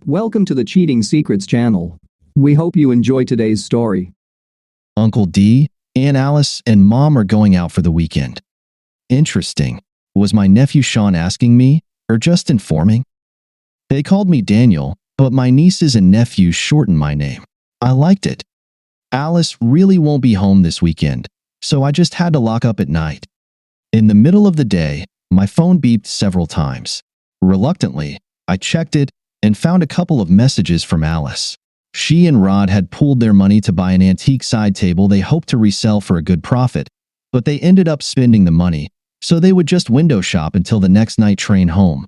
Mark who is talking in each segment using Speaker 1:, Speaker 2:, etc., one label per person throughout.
Speaker 1: Welcome to the Cheating Secrets channel. We hope you enjoy today's story.
Speaker 2: Uncle D, Aunt Alice, and Mom are going out for the weekend. Interesting. Was my nephew Sean asking me, or just informing? They called me Daniel, but my nieces and nephews shortened my name. I liked it. Alice really won't be home this weekend, so I just had to lock up at night. In the middle of the day, my phone beeped several times. Reluctantly, I checked it and found a couple of messages from Alice. She and Rod had pooled their money to buy an antique side table they hoped to resell for a good profit, but they ended up spending the money, so they would just window shop until the next night train home.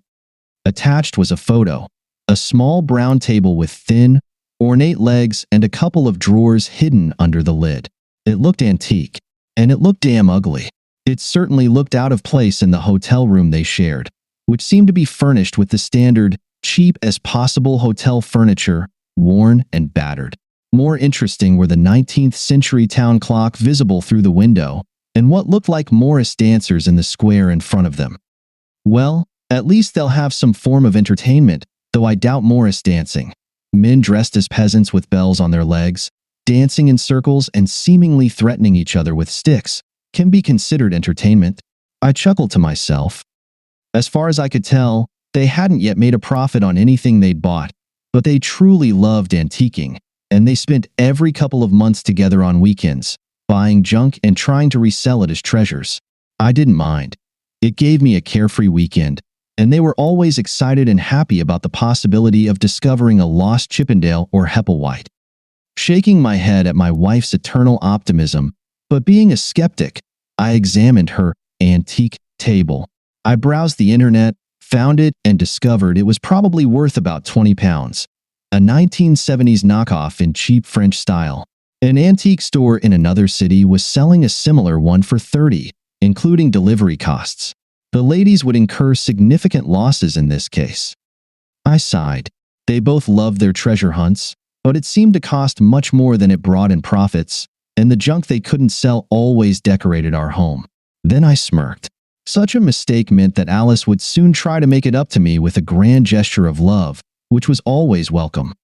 Speaker 2: Attached was a photo, a small brown table with thin, ornate legs and a couple of drawers hidden under the lid. It looked antique, and it looked damn ugly. It certainly looked out of place in the hotel room they shared, which seemed to be furnished with the standard, cheap as possible hotel furniture, worn and battered. More interesting were the 19th century town clock visible through the window, and what looked like Morris dancers in the square in front of them. Well, at least they'll have some form of entertainment, though I doubt Morris dancing. Men dressed as peasants with bells on their legs, dancing in circles and seemingly threatening each other with sticks, can be considered entertainment. I chuckled to myself. As far as I could tell, they hadn't yet made a profit on anything they'd bought, but they truly loved antiquing, and they spent every couple of months together on weekends, buying junk and trying to resell it as treasures. I didn't mind. It gave me a carefree weekend, and they were always excited and happy about the possibility of discovering a lost Chippendale or Hepplewhite. Shaking my head at my wife's eternal optimism, but being a skeptic, I examined her antique table. I browsed the internet, found it, and discovered it was probably worth about £20. A 1970s knockoff in cheap French style. An antique store in another city was selling a similar one for $30, including delivery costs. The ladies would incur significant losses in this case. I sighed. They both loved their treasure hunts, but it seemed to cost much more than it brought in profits, and the junk they couldn't sell always decorated our home. Then I smirked. Such a mistake meant that Alice would soon try to make it up to me with a grand gesture of love, which was always welcome.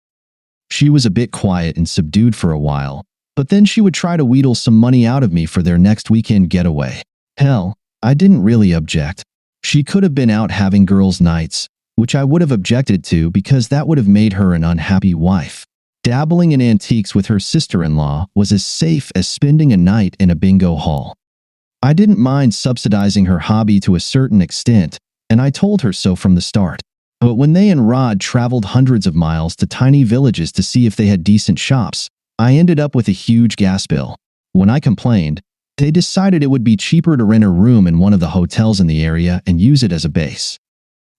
Speaker 2: She was a bit quiet and subdued for a while, but then she would try to wheedle some money out of me for their next weekend getaway. Hell, I didn't really object. She could have been out having girls' nights, which I would have objected to because that would have made her an unhappy wife. Dabbling in antiques with her sister-in-law was as safe as spending a night in a bingo hall. I didn't mind subsidizing her hobby to a certain extent, and I told her so from the start. But when they and Rod traveled hundreds of miles to tiny villages to see if they had decent shops, I ended up with a huge gas bill. When I complained, they decided it would be cheaper to rent a room in one of the hotels in the area and use it as a base.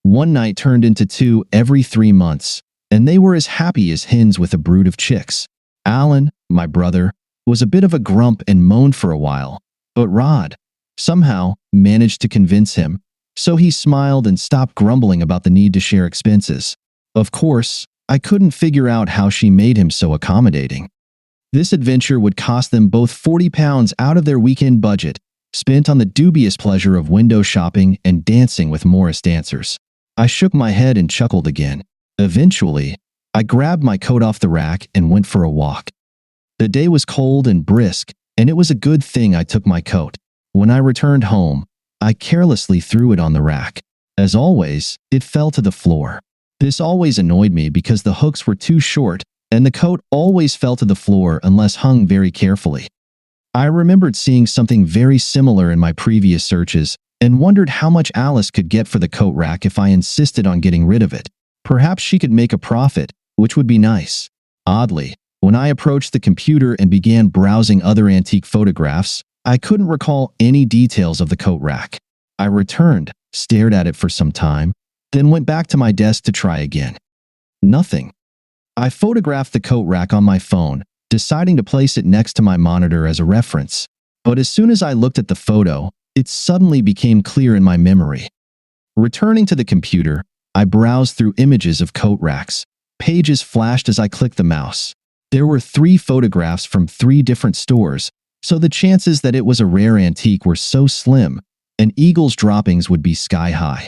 Speaker 2: One night turned into two every 3 months, and they were as happy as hens with a brood of chicks. Alan, my brother, was a bit of a grump and moaned for a while, but Rod somehow managed to convince him, so he smiled and stopped grumbling about the need to share expenses. Of course, I couldn't figure out how she made him so accommodating. This adventure would cost them both £40 out of their weekend budget, spent on the dubious pleasure of window shopping and dancing with Morris dancers. I shook my head and chuckled again. Eventually, I grabbed my coat off the rack and went for a walk. The day was cold and brisk, and it was a good thing I took my coat. When I returned home, I carelessly threw it on the rack. As always, it fell to the floor. This always annoyed me because the hooks were too short, and the coat always fell to the floor unless hung very carefully. I remembered seeing something very similar in my previous searches and wondered how much Alice could get for the coat rack if I insisted on getting rid of it. Perhaps she could make a profit, which would be nice. Oddly, when I approached the computer and began browsing other antique photographs, I couldn't recall any details of the coat rack. I returned, stared at it for some time, then went back to my desk to try again. Nothing. I photographed the coat rack on my phone, deciding to place it next to my monitor as a reference. But as soon as I looked at the photo, it suddenly became clear in my memory. Returning to the computer, I browsed through images of coat racks. Pages flashed as I clicked the mouse. There were 3 photographs from 3 different stores, so the chances that it was a rare antique were so slim, and Eagle's droppings would be sky high.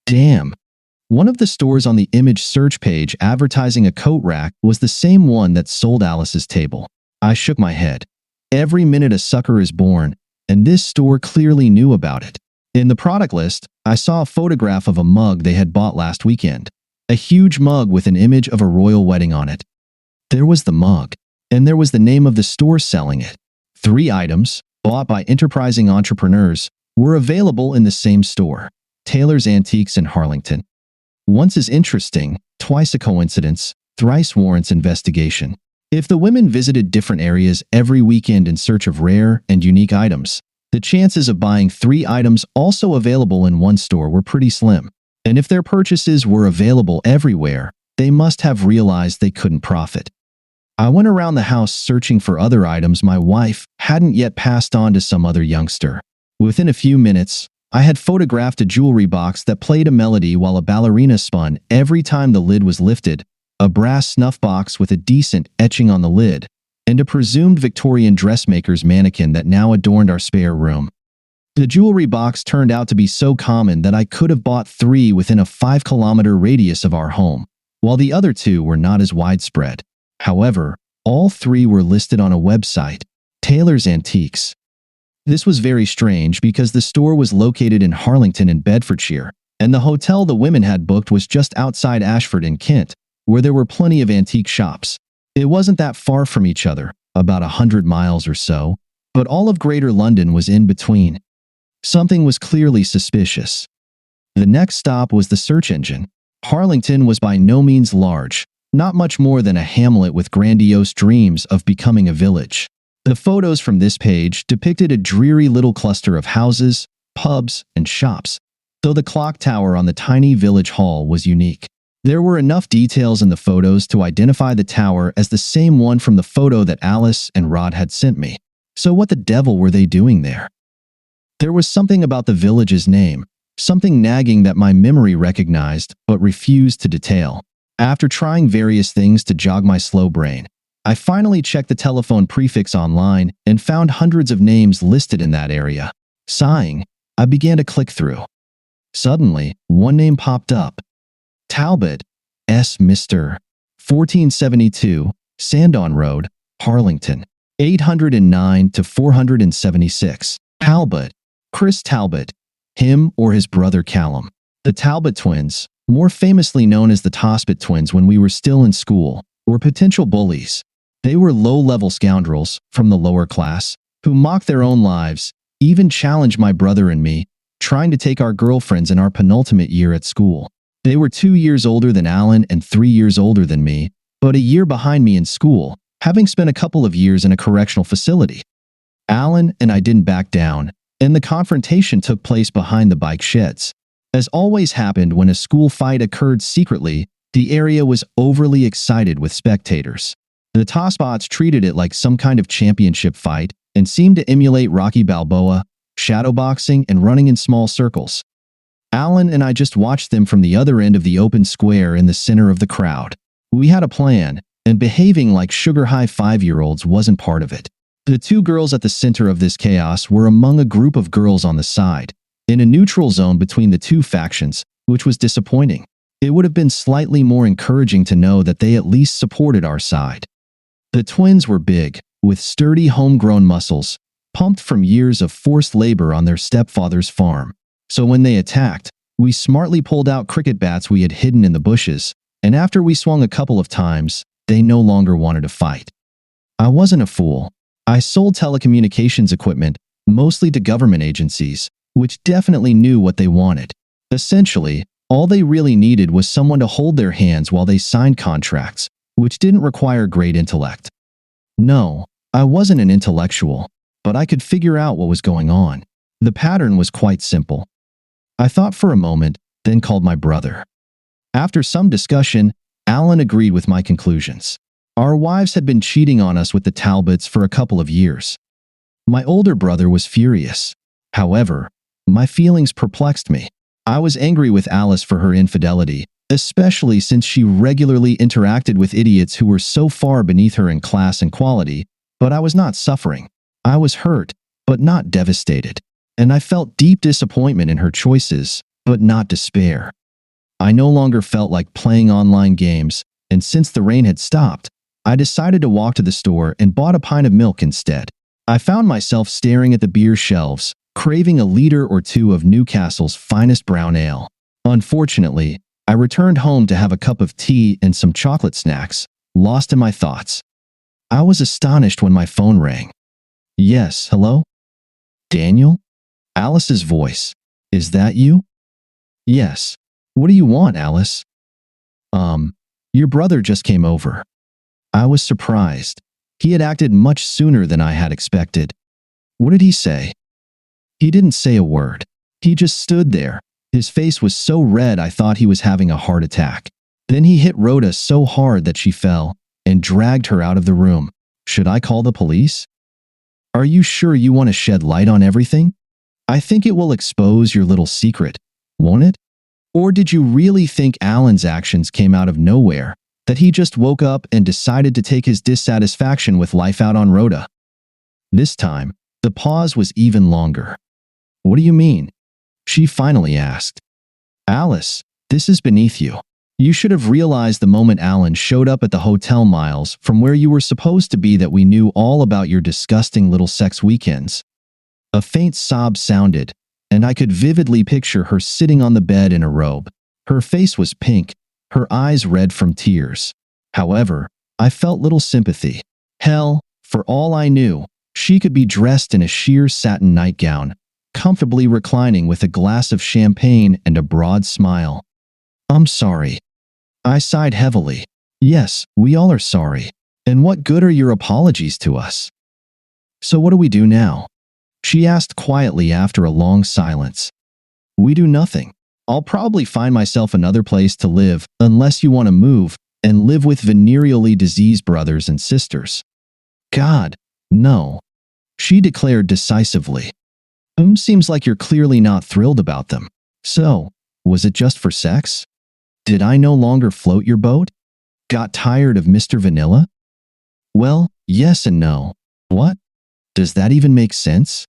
Speaker 2: Damn! One of the stores on the image search page advertising a coat rack was the same one that sold Alice's table. I shook my head. Every minute a sucker is born, and this store clearly knew about it. In the product list, I saw a photograph of a mug they had bought last weekend. A huge mug with an image of a royal wedding on it. There was the mug, and there was the name of the store selling it. 3 items, bought by enterprising entrepreneurs, were available in the same store, Taylor's Antiques in Harlington. Once is interesting, twice a coincidence, thrice warrants investigation. If the women visited different areas every weekend in search of rare and unique items, the chances of buying 3 items also available in one store were pretty slim. And if their purchases were available everywhere, they must have realized they couldn't profit. I went around the house searching for other items my wife hadn't yet passed on to some other youngster. Within a few minutes, I had photographed a jewelry box that played a melody while a ballerina spun every time the lid was lifted, a brass snuff box with a decent etching on the lid, and a presumed Victorian dressmaker's mannequin that now adorned our spare room. The jewelry box turned out to be so common that I could have bought 3 within a 5-kilometer radius of our home, while the other 2 were not as widespread. However, all 3 were listed on a website, Taylor's Antiques. This was very strange because the store was located in Harlington in Bedfordshire, and the hotel the women had booked was just outside Ashford in Kent, where there were plenty of antique shops. It wasn't that far from each other, about 100 miles or so, but all of Greater London was in between. Something was clearly suspicious. The next stop was the search engine. Harlington was by no means large, not much more than a hamlet with grandiose dreams of becoming a village. The photos from this page depicted a dreary little cluster of houses, pubs, and shops, though the clock tower on the tiny village hall was unique. There were enough details in the photos to identify the tower as the same one from the photo that Alice and Rod had sent me. So what the devil were they doing there? There was something about the village's name, something nagging that my memory recognized but refused to detail. After trying various things to jog my slow brain, I finally checked the telephone prefix online and found hundreds of names listed in that area. Sighing, I began to click through. Suddenly, one name popped up. Talbot, S. Mr. 1472, Sandon Road, Harlington, 809 to 476. Talbot, Chris Talbot, him or his brother Callum. The Talbot twins, more famously known as the Tospit twins when we were still in school, were potential bullies. They were low-level scoundrels from the lower class who mocked their own lives, even challenged my brother and me, trying to take our girlfriends in our penultimate year at school. They were 2 years older than Alan and 3 years older than me, but a year behind me in school, having spent a couple of years in a correctional facility. Alan and I didn't back down, and the confrontation took place behind the bike sheds. As always happened when a school fight occurred secretly, the area was overly excited with spectators. The Tosspots treated it like some kind of championship fight and seemed to emulate Rocky Balboa, shadowboxing, and running in small circles. Alan and I just watched them from the other end of the open square in the center of the crowd. We had a plan, and behaving like sugar-high 5-year-olds wasn't part of it. The 2 girls at the center of this chaos were among a group of girls on the side, in a neutral zone between the 2 factions, which was disappointing. It would have been slightly more encouraging to know that they at least supported our side. The twins were big, with sturdy homegrown muscles, pumped from years of forced labor on their stepfather's farm. So when they attacked, we smartly pulled out cricket bats we had hidden in the bushes, and after we swung a couple of times, they no longer wanted to fight. I wasn't a fool. I sold telecommunications equipment, mostly to government agencies, which definitely knew what they wanted. Essentially, all they really needed was someone to hold their hands while they signed contracts, which didn't require great intellect. No, I wasn't an intellectual, but I could figure out what was going on. The pattern was quite simple. I thought for a moment, then called my brother. After some discussion, Alan agreed with my conclusions. Our wives had been cheating on us with the Talbots for a couple of years. My older brother was furious. However, my feelings perplexed me. I was angry with Alice for her infidelity, especially since she regularly interacted with idiots who were so far beneath her in class and quality, but I was not suffering. I was hurt, but not devastated, and I felt deep disappointment in her choices, but not despair. I no longer felt like playing online games, and since the rain had stopped, I decided to walk to the store and bought a pint of milk instead. I found myself staring at the beer shelves, craving a liter or two of Newcastle's finest brown ale. Unfortunately, I returned home to have a cup of tea and some chocolate snacks, lost in my thoughts. I was astonished when my phone rang. Yes, hello? Daniel? Alice's voice. Is that you? Yes. What do you want, Alice? Your brother just came over. I was surprised. He had acted much sooner than I had expected. What did he say? He didn't say a word. He just stood there. His face was so red I thought he was having a heart attack. Then he hit Rhoda so hard that she fell and dragged her out of the room. Should I call the police? Are you sure you want to shed light on everything? I think it will expose your little secret, won't it? Or did you really think Alan's actions came out of nowhere, that he just woke up and decided to take his dissatisfaction with life out on Rhoda? This time, the pause was even longer. What do you mean? She finally asked. Alice, this is beneath you. You should have realized the moment Alan showed up at the hotel miles from where you were supposed to be that we knew all about your disgusting little sex weekends. A faint sob sounded, and I could vividly picture her sitting on the bed in a robe. Her face was pink, her eyes red from tears. However, I felt little sympathy. Hell, for all I knew, she could be dressed in a sheer satin nightgown, comfortably reclining with a glass of champagne and a broad smile. I'm sorry. I sighed heavily. Yes, we all are sorry. And what good are your apologies to us? So what do we do now? She asked quietly after a long silence. We do nothing. I'll probably find myself another place to live unless you want to move and live with venereally diseased brothers and sisters. God, no. She declared decisively. Seems like you're clearly not thrilled about them. So, was it just for sex? Did I no longer float your boat? Got tired of Mr. Vanilla? Well, yes and no. What? Does that even make sense?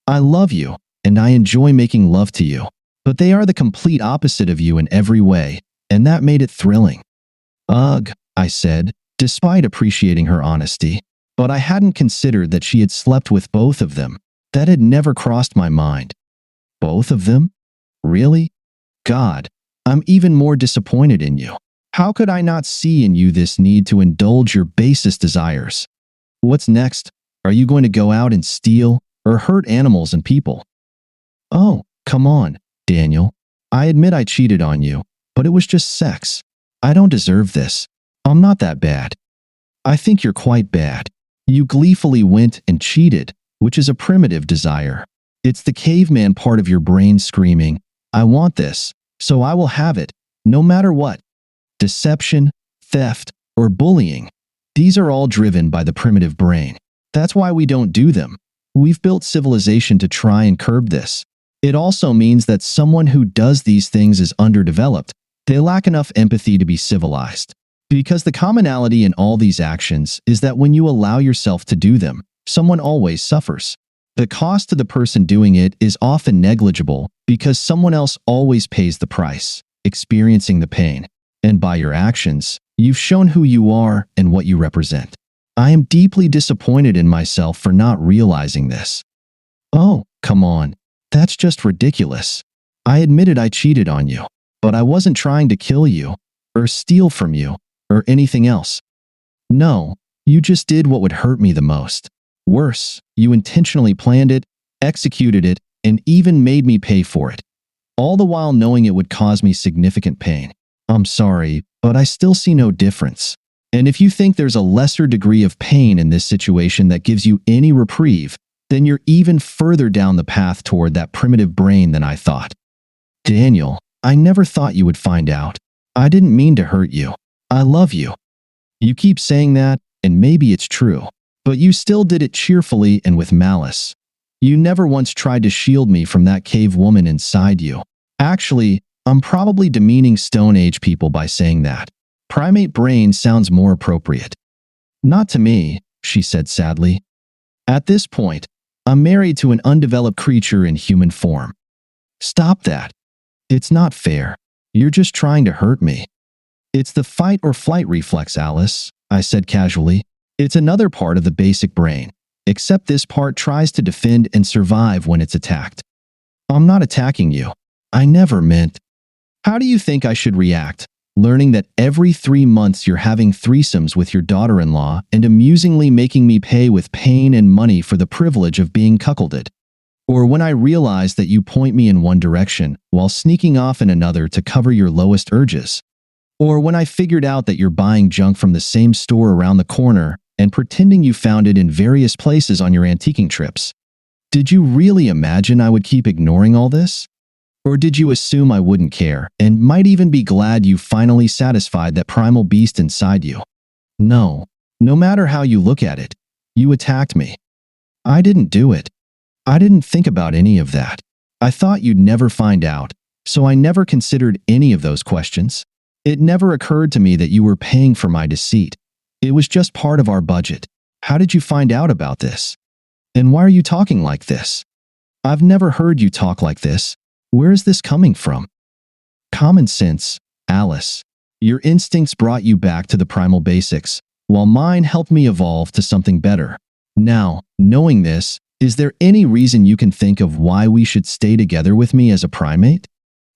Speaker 2: I love you, and I enjoy making love to you, but they are the complete opposite of you in every way, and that made it thrilling. Ugh, I said, despite appreciating her honesty, but I hadn't considered that she had slept with both of them. That had never crossed my mind. Both of them? Really? God, I'm even more disappointed in you. How could I not see in you this need to indulge your basest desires? What's next? Are you going to go out and steal or hurt animals and people? Oh, come on, Daniel. I admit I cheated on you, but it was just sex. I don't deserve this. I'm not that bad. I think you're quite bad. You gleefully went and cheated, which is a primitive desire. It's the caveman part of your brain screaming, I want this, so I will have it, no matter what. Deception, theft, or bullying. These are all driven by the primitive brain. That's why we don't do them. We've built civilization to try and curb this. It also means that someone who does these things is underdeveloped. They lack enough empathy to be civilized. Because the commonality in all these actions is that when you allow yourself to do them, someone always suffers. The cost to the person doing it is often negligible because someone else always pays the price, experiencing the pain. And by your actions, you've shown who you are and what you represent. I am deeply disappointed in myself for not realizing this. Oh, come on. That's just ridiculous. I admitted I cheated on you, but I wasn't trying to kill you, or steal from you, or anything else. No, you just did what would hurt me the most. Worse, you intentionally planned it, executed it, and even made me pay for it. All the while knowing it would cause me significant pain. I'm sorry, but I still see no difference. And if you think there's a lesser degree of pain in this situation that gives you any reprieve, then you're even further down the path toward that primitive brain than I thought. Daniel, I never thought you would find out. I didn't mean to hurt you. I love you. You keep saying that, and maybe it's true, but you still did it cheerfully and with malice. You never once tried to shield me from that cave woman inside you. Actually, I'm probably demeaning Stone Age people by saying that. Primate brain sounds more appropriate. Not to me, she said sadly. At this point, I'm married to an undeveloped creature in human form. Stop that. It's not fair. You're just trying to hurt me. It's the fight or flight reflex, Alice, I said casually. It's another part of the basic brain, except this part tries to defend and survive when it's attacked. I'm not attacking you. I never meant. How do you think I should react, learning that every 3 months you're having threesomes with your daughter-in-law and amusingly making me pay with pain and money for the privilege of being cuckolded? Or when I realize that you point me in one direction while sneaking off in another to cover your lowest urges? Or when I figured out that you're buying junk from the same store around the corner and pretending you found it in various places on your antiquing trips? Did you really imagine I would keep ignoring all this? Or did you assume I wouldn't care and might even be glad you finally satisfied that primal beast inside you? No. No matter how you look at it, you attacked me. I didn't do it. I didn't think about any of that. I thought you'd never find out, so I never considered any of those questions. It never occurred to me that you were paying for my deceit. It was just part of our budget. How did you find out about this? And why are you talking like this? I've never heard you talk like this. Where is this coming from? Common sense, Alice. Your instincts brought you back to the primal basics, while mine helped me evolve to something better. Now, knowing this, is there any reason you can think of why we should stay together with me as a primate?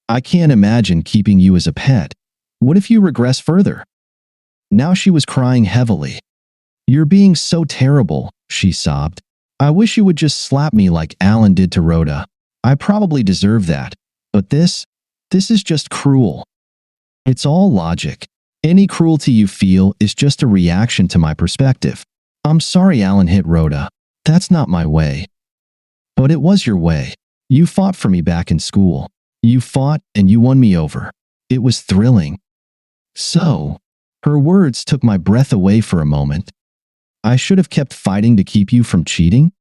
Speaker 2: I can't imagine keeping you as a pet. What if you regress further? Now she was crying heavily. You're being so terrible, she sobbed. I wish you would just slap me like Alan did to Rhoda. I probably deserve that. But this is just cruel. It's all logic. Any cruelty you feel is just a reaction to my perspective. I'm sorry Alan hit Rhoda. That's not my way. But it was your way. You fought for me back in school. You fought and you won me over. It was thrilling. So, her words took my breath away for a moment. I should have kept fighting to keep you from cheating?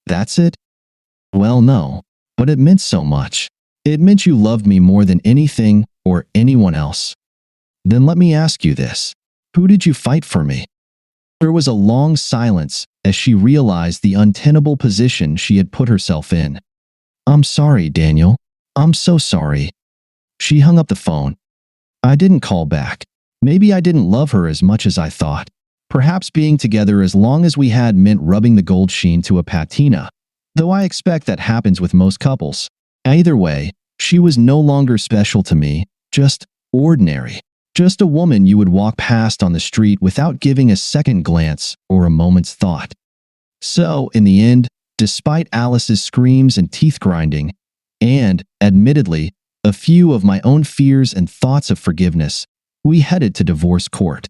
Speaker 2: That's it? Well, no, but it meant so much. It meant you loved me more than anything or anyone else. Then let me ask you this. Who did you fight for me? There was a long silence as she realized the untenable position she had put herself in. I'm sorry, Daniel. I'm so sorry. She hung up the phone. I didn't call back. Maybe I didn't love her as much as I thought. Perhaps being together as long as we had meant rubbing the gold sheen to a patina, though I expect that happens with most couples. Either way, she was no longer special to me, just ordinary. Just a woman you would walk past on the street without giving a second glance or a moment's thought. So, in the end, despite Alice's screams and teeth grinding, and, admittedly, a few of my own fears and thoughts of forgiveness, we headed to divorce court.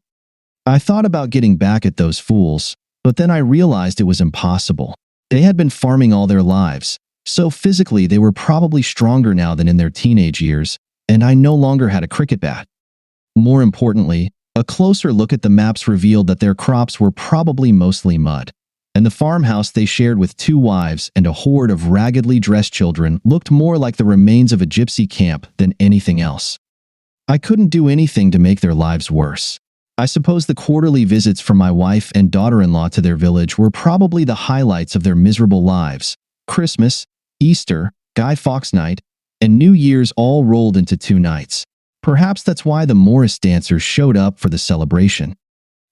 Speaker 2: I thought about getting back at those fools, but then I realized it was impossible. They had been farming all their lives, so physically they were probably stronger now than in their teenage years, and I no longer had a cricket bat. More importantly, a closer look at the maps revealed that their crops were probably mostly mud, and the farmhouse they shared with 2 wives and a horde of raggedly dressed children looked more like the remains of a gypsy camp than anything else. I couldn't do anything to make their lives worse. I suppose the quarterly visits from my wife and daughter-in-law to their village were probably the highlights of their miserable lives. Christmas, Easter, Guy Fawkes Night, and New Year's all rolled into 2 nights. Perhaps that's why the Morris dancers showed up for the celebration.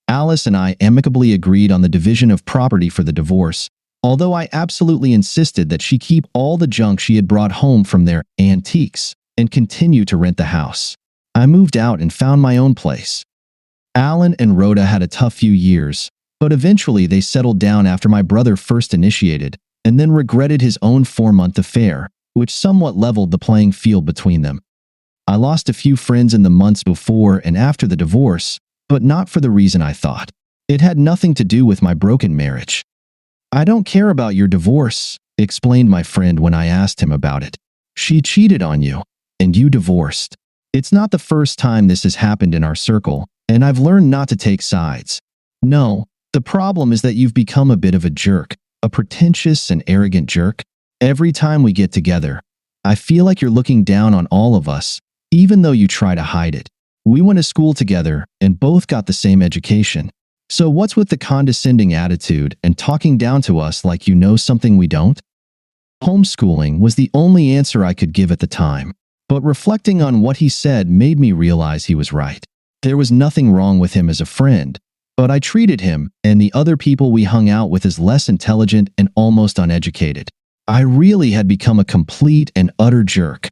Speaker 2: Alice and I amicably agreed on the division of property for the divorce, although I absolutely insisted that she keep all the junk she had brought home from their antiques and continue to rent the house. I moved out and found my own place. Alan and Rhoda had a tough few years, but eventually they settled down after my brother first initiated, and then regretted his own 4-month affair, which somewhat leveled the playing field between them. I lost a few friends in the months before and after the divorce, but not for the reason I thought. It had nothing to do with my broken marriage. I don't care about your divorce, explained my friend when I asked him about it. She cheated on you, and you divorced. It's not the first time this has happened in our circle, and I've learned not to take sides. No, the problem is that you've become a bit of a jerk, a pretentious and arrogant jerk. Every time we get together, I feel like you're looking down on all of us, even though you try to hide it. We went to school together and both got the same education. So what's with the condescending attitude and talking down to us like you know something we don't? Homeschooling was the only answer I could give at the time. But reflecting on what he said made me realize he was right. There was nothing wrong with him as a friend, but I treated him and the other people we hung out with as less intelligent and almost uneducated. I really had become a complete and utter jerk.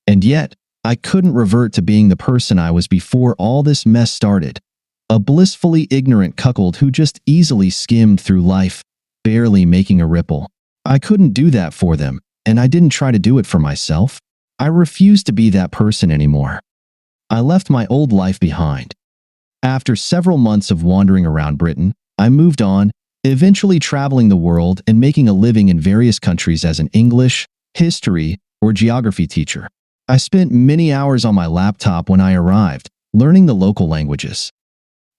Speaker 2: And yet, I couldn't revert to being the person I was before all this mess started. A blissfully ignorant cuckold who just easily skimmed through life, barely making a ripple. I couldn't do that for them, and I didn't try to do it for myself. I refused to be that person anymore. I left my old life behind. After several months of wandering around Britain, I moved on, eventually traveling the world and making a living in various countries as an English, history, or geography teacher. I spent many hours on my laptop when I arrived, learning the local languages.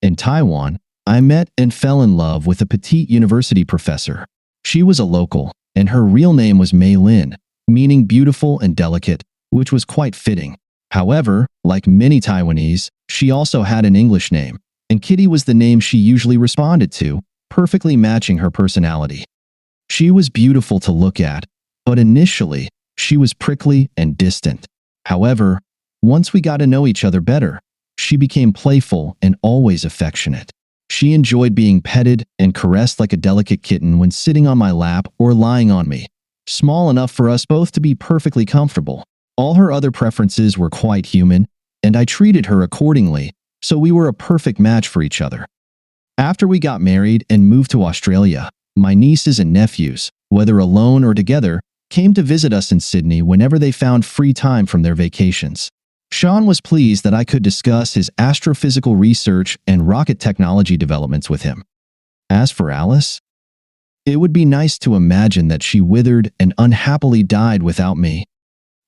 Speaker 2: In Taiwan, I met and fell in love with a petite university professor. She was a local, and her real name was Mei Lin, meaning beautiful and delicate, which was quite fitting. However, like many Taiwanese, she also had an English name, and Kitty was the name she usually responded to, perfectly matching her personality. She was beautiful to look at, but initially, she was prickly and distant. However, once we got to know each other better, she became playful and always affectionate. She enjoyed being petted and caressed like a delicate kitten when sitting on my lap or lying on me, small enough for us both to be perfectly comfortable. All her other preferences were quite human, and I treated her accordingly, so we were a perfect match for each other. After we got married and moved to Australia, my nieces and nephews, whether alone or together, came to visit us in Sydney whenever they found free time from their vacations. Sean was pleased that I could discuss his astrophysical research and rocket technology developments with him. As for Alice, it would be nice to imagine that she withered and unhappily died without me.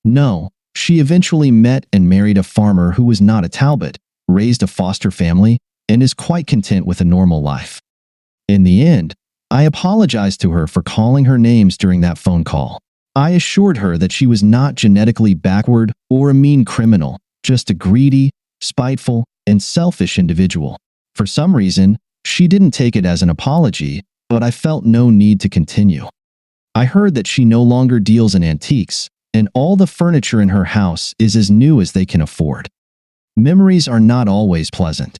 Speaker 2: No, she eventually met and married a farmer who was not a Talbot, raised a foster family, and is quite content with a normal life. In the end, I apologized to her for calling her names during that phone call. I assured her that she was not genetically backward or a mean criminal, just a greedy, spiteful, and selfish individual. For some reason, she didn't take it as an apology, but I felt no need to continue. I heard that she no longer deals in antiques, and all the furniture in her house is as new as they can afford. Memories are not always pleasant.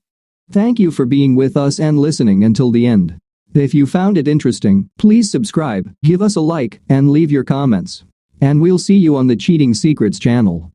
Speaker 1: Thank you for being with us and listening until the end. If you found it interesting, please subscribe, give us a like, and leave your comments. And we'll see you on the Cheating Secrets channel.